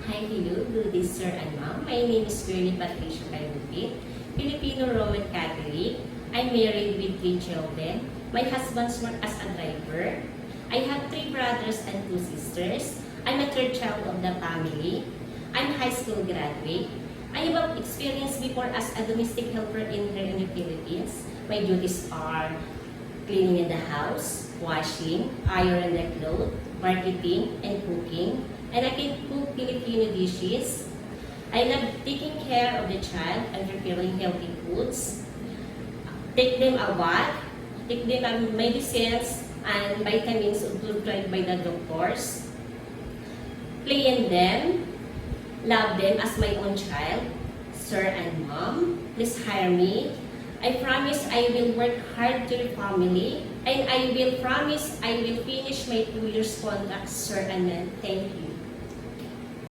Hi, hello, good day, sir and ma'am. My name is Girlie Patricia Calupit, Filipino Roman Catholic. I'm married with 3 children. My husband works as a driver. I have 3 brothers and 2 sisters. I'm a third child of the family. I'm high school graduate. I have experience before as a domestic helper here in the Philippines. My duties are cleaning in the house, washing, iron the clothes, marketing, and cooking. And I can cook Filipino dishes. I love taking care of the child and preparing healthy foods. Take them a bath, take them medicines and vitamins prescribed by the doctors. Play in them, love them as my own child. Sir and mom, please hire me. I promise I will work hard to your family, and I will promise I will finish my 2 years contract, sir and ma'am. Thank you.